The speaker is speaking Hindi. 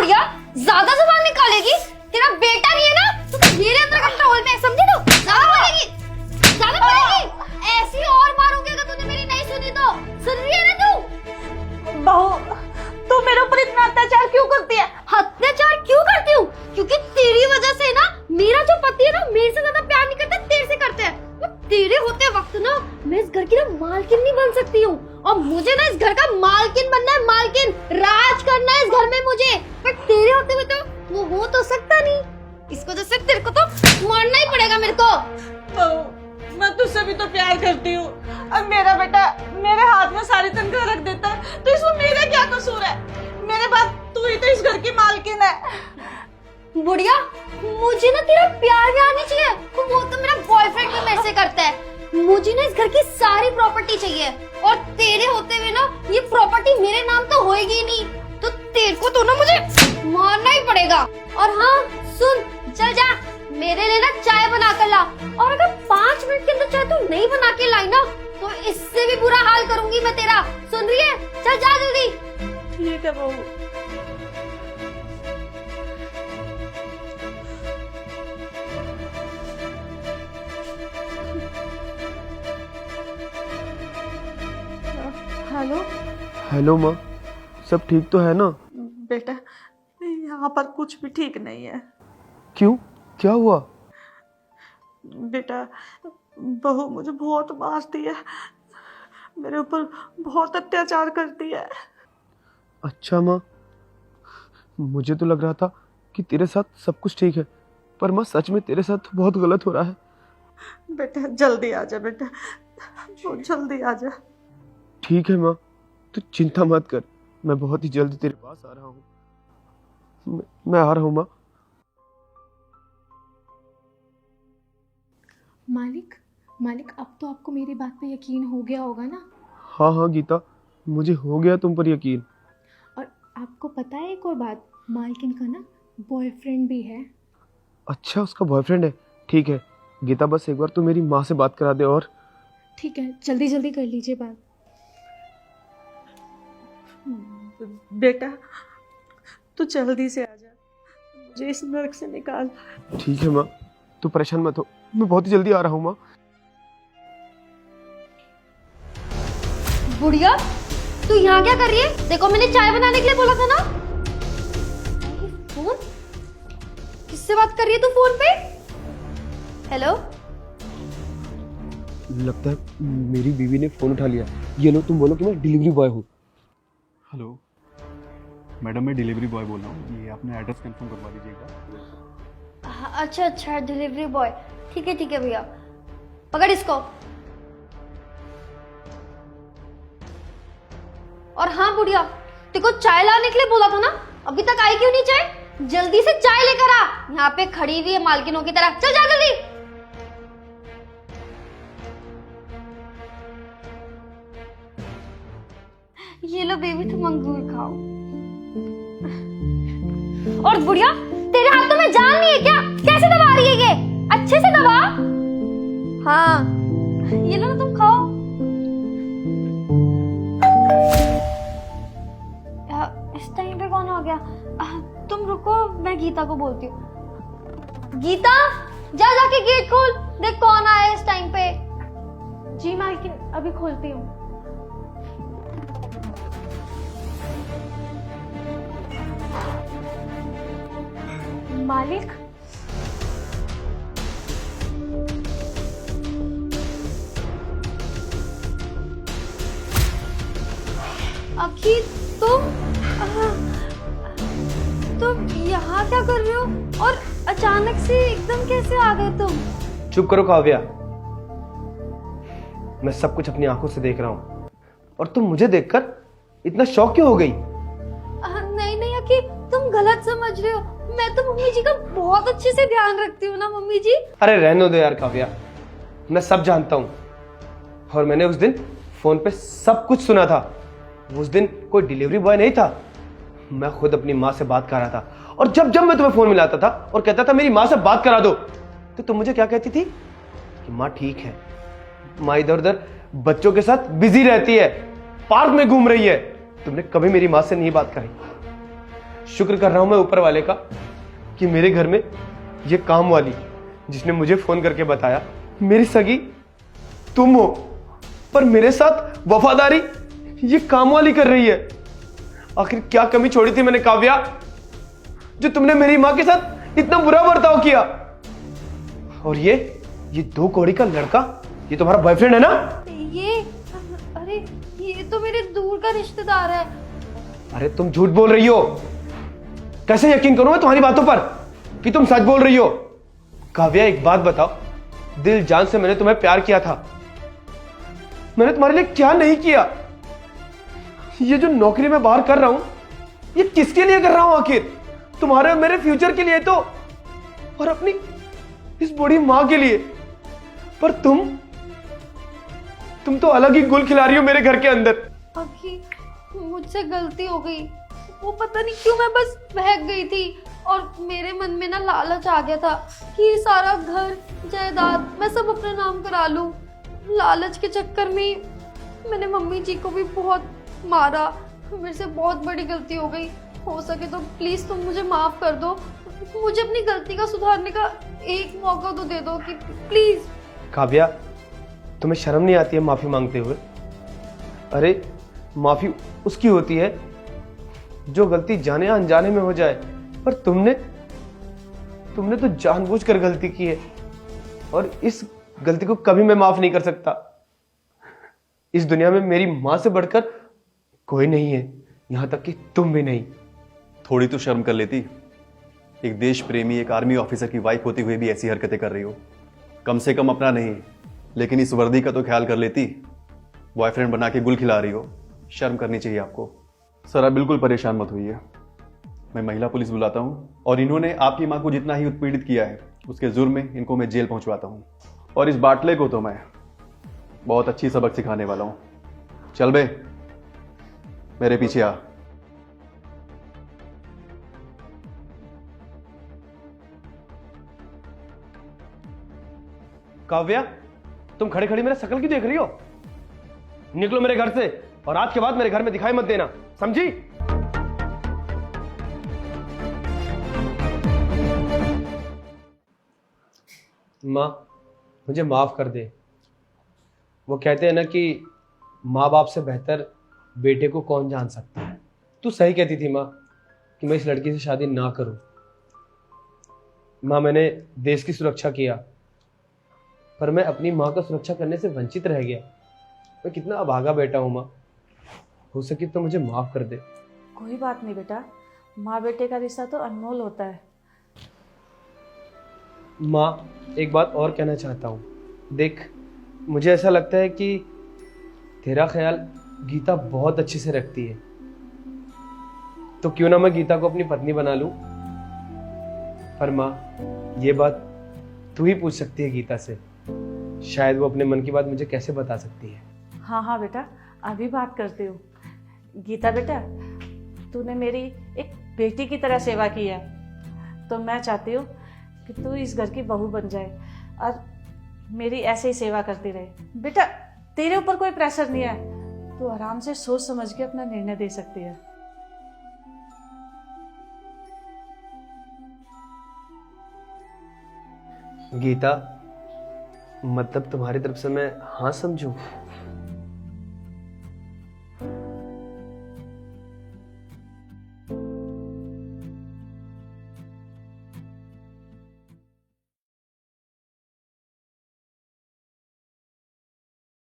बुढ़िया, ज्यादा जुबान निकालेगी। तेरा बेटा नहीं है ना, तो मेरे अंदर कंट्रोल में है, समझी तू? ज्यादा बोलेगी, ज्यादा बोलेगी। ऐसी और मारूंगी अगर तूने मेरी नहीं सुनी तो। सुन रही है ना तू? बहू, तू मेरे ऊपर इतना अत्याचार क्यों करती है? अत्याचार क्यों करती हूँ? क्योंकि तेरी वजह से ना मेरा जो पति है ना, मेरे से ज्यादा प्यार नहीं करता, तेरे से करते हैं। वो तेरे होते वक्त ना मैं इस घर की ना मालकिन नहीं बन सकती हूँ, और मुझे ना इस घर का मालकिन बनना है, मालकिन। राज करना है इस घर में मुझे। पर तेरे होते हुए तो वो हो तो सकता नहीं। इसको तो सिर्फ तेरे को तो मारना ही पड़ेगा मेरे को। बहू, मैं तुझसे भी तो प्यार करती हूँ, और मेरा बेटा मेरे हाथ में सारी तनख्वाह रख देता है, तो इसमें मेरा क्या कसूर है? मेरे बाद तू ही तो इस घर की मालकिन है। बुढ़िया, मुझे ना तेरा प्यार भी आनी चाहिए। वो तो मेरा बॉयफ्रेंड भी मेरे से करता है। मुझे ना इस घर की सारी प्रॉपर्टी चाहिए, और तेरे होते हुए ना ये प्रॉपर्टी मेरे नाम तो होएगी नहीं। तो तेरे को तो ना मुझे मारना ही पड़ेगा। और हाँ सुन, चल जा मेरे लिए ना चाय बना कर ला, और अगर 5 मिनट के अंदर चाय तू नहीं बना के लाई ना, तो इससे भी बुरा हाल करूंगी मैं तेरा। सुन रही है? चल जा जल्दी। ठीक है बहू। हेलो हेलो माँ, सब ठीक तो है ना? बेटा, यहाँ पर कुछ भी ठीक नहीं है। क्यों, क्या हुआ? बेटा, बहू मुझे बहुत मारती है, मेरे ऊपर बहुत अत्याचार करती है। अच्छा माँ, मुझे तो लग रहा था कि तेरे साथ सब कुछ ठीक है, पर माँ सच में तेरे साथ बहुत गलत हो रहा है। बेटा जल्दी आ जा, बेटा बहुत जल्दी आ जा। ठीक है माँ, तू चिंता मत कर, मैं बहुत ही जल्दी तेरे पास आ रहा हूँ। मैं आ रहा हूँ माँ। मालिक, अब तो आपको मेरी बात पे यकीन हो गया होगा ना? हाँ हाँ गीता, मुझे हो गया तुम पर यकीन। और आपको पता है एक और बात, मालकिन का ना बॉयफ्रेंड भी है। अच्छा, उसका बॉयफ्रेंड है? ठीक है गीता, बस एक बार तू मेरी माँ से बात करा दे। और ठीक है, जल्दी जल्दी कर लीजिए बात। बेटा तू जल्दी से आ जा, मुझे इस नरक से निकाल। ठीक है माँ, तू परेशान मत हो, मैं बहुत ही जल्दी आ रहा हूँ माँ। बुढ़िया, तू यहाँ क्या कर रही है? देखो मैंने चाय बनाने के लिए बोला था ना। फोन किससे बात कर रही है तू फोन पे? हेलो, लगता है मेरी बीवी ने फोन उठा लिया। ये लो, तुम बोलो कि मैं डिलीवरी बॉय हूँ। हेलो मैडम, मैं डिलीवरी बॉय बोल रहा हूँ, ये अपना एड्रेस कंफर्म करवा दीजिएगा। अच्छा डिलीवरी बॉय, ठीक है भैया, पकड़ इसको। और हाँ बुढ़िया, तेको चाय लाने के लिए बोला था ना, अभी तक आई क्यों नहीं चाय? जल्दी से चाय लेकर आ, यहाँ पे खड़ी हुई है मालकिनों की तरह। चल जा जल्दी। ये लो बेबी, तुम अंगूर खाओ। और बुढ़िया, तेरे हाथों में जान नहीं है क्या? कैसे दबा रही है ये? अच्छे से दबा। हाँ ये लो ना, तुम खाओ। इस टाइम पे कौन आ गया? तुम रुको, मैं गीता को बोलती हूँ। गीता, जा जाके गेट खोल, देख कौन आया इस टाइम पे। जी मालकिन, अभी खोलती हूँ। मालिक, अखी, तुम यहाँ क्या कर रहे हो? और अचानक से एकदम कैसे आ गए तुम? चुप करो काव्या, मैं सब कुछ अपनी आंखों से देख रहा हूँ, और तुम मुझे देखकर इतना शौक क्यों हो गई? नहीं अखी, तुम गलत समझ रहे हो। मैं तो मम्मी जी का बहुत अच्छे से ध्यान रखती हूँ ना मम्मी जी। अरे रहने दो यार काव्या, मैं सब जानता हूँ, और मैंने उस दिन फोन पे सब कुछ सुना था। उस दिन कोई डिलीवरी बॉय नहीं था, मैं खुद अपनी माँ से बात कर रहा था, और जब मैं तुम्हें फोन मिलाता था और कहता था मेरी माँ से बात करा दो, तो तुम मुझे क्या कहती थी कि माँ ठीक है, माँ इधर उधर बच्चों के साथ बिजी रहती है, पार्क में घूम रही है। तुमने कभी मेरी माँ से नहीं बात करी। शुक्र कर रहा हूं मैं ऊपर वाले का कि मेरे घर में ये काम वाली जिसने मुझे फोन करके बताया मेरी सगी तुम हो, पर मेरे साथ वफादारी ये काम वाली कर रही है। आखिर क्या कमी छोड़ी थी मैंने काव्या, जो तुमने मेरी मां के साथ इतना बुरा बर्ताव किया? और ये 2 कौड़ी का लड़का, ये तुम्हारा बॉयफ्रेंड है ना? ये अरे ये तो मेरे दूर का रिश्तेदार है। अरे तुम झूठ बोल रही हो। कैसे यकीन करूं मैं तुम्हारी बातों पर कि तुम सच बोल रही हो? काव्या एक बात बताओ, दिल जान से मैंने तुम्हें प्यार किया था, मैंने तुम्हारे लिए क्या नहीं किया? ये जो नौकरी मैं बाहर कर रहा हूं ये किसके लिए कर रहा हूं आखिर? तुम्हारे और मेरे फ्यूचर के लिए तो, और अपनी इस बूढ़ी मां के लिए। पर तुम तो अलग ही गुल खिला रही हो मेरे घर के अंदर। आखिर मुझसे गलती हो गई, वो पता नहीं क्यों मैं बस बहक गई थी और मेरे मन में ना लालच आ गया था कि सारा घर जायदाद मैं सब अपने नाम करा लूं। लालच के चक्कर में मैंने मम्मी जी को भी बहुत मारा। मेरे से बहुत बड़ी गलती हो गई। हो सके तो प्लीज तुम मुझे माफ कर दो, मुझे अपनी गलती का सुधारने का एक मौका तो दे दो कि प्लीज। काव्या, तुम्हें शर्म नहीं आती है माफी मांगते हुए? अरे माफी उसकी होती है जो गलती जाने या अनजाने में हो जाए, पर तुमने तो जानबूझकर गलती की है और इस गलती को कभी मैं माफ नहीं कर सकता। इस दुनिया में मेरी मां से बढ़कर कोई नहीं है, यहां तक कि तुम भी नहीं। थोड़ी तो शर्म कर लेती। एक देश प्रेमी, एक आर्मी ऑफिसर की वाइफ होते हुए भी ऐसी हरकतें कर रही हो। कम से कम अपना नहीं, लेकिन इस वर्दी का तो ख्याल कर लेती। बॉयफ्रेंड बना के गुल खिला रही हो, शर्म करनी चाहिए आपको। सर आप बिल्कुल परेशान मत होइए, मैं महिला पुलिस बुलाता हूँ और इन्होंने आपकी माँ को जितना ही उत्पीड़ित किया है उसके जुर्म में इनको मैं जेल पहुंचवाता हूँ। और इस बाटले को तो मैं बहुत अच्छी सबक सिखाने वाला हूँ। चल बे, मेरे पीछे आ। काव्या, तुम खड़े खड़ी मेरा शक्ल क्यों देख रही हो? निकलो मेरे घर से और आज के बाद मेरे घर में दिखाई मत देना, समझी? माँ, मुझे माफ कर दे। वो कहते हैं ना कि माँ बाप से बेहतर बेटे को कौन जान सकता है। तू सही कहती थी माँ कि मैं इस लड़की से शादी ना करूं। माँ, मैंने देश की सुरक्षा किया, पर मैं अपनी माँ का सुरक्षा करने से वंचित रह गया। मैं कितना अभागा बेटा हूँ माँ, हो सके तो मुझे माफ कर दे। कोई बात नहीं बेटा, माँ बेटे का रिश्ता तो अनमोल होता है। माँ, एक बात और कहना चाहता हूँ। देख, मुझे ऐसा लगता है कि तेरा ख्याल गीता बहुत अच्छे से रखती है, तो क्यों ना मैं गीता को अपनी पत्नी बना लूं? पर माँ, ये बात तू ही पूछ सकती है गीता से। शायद वो अपने मन की बात मुझे कैसे बता सकती है। हाँ हाँ बेटा, अभी बात करती हूँ। गीता बेटा, तूने मेरी एक बेटी की तरह सेवा की है, तो मैं चाहती हूँ कि तू इस घर की बहू बन जाए और मेरी ऐसे ही सेवा करती रहे। बेटा, तेरे ऊपर कोई प्रेशर नहीं है, तू आराम से सोच समझ के अपना निर्णय दे सकती है। गीता, मतलब तुम्हारी तरफ से मैं हाँ समझूं?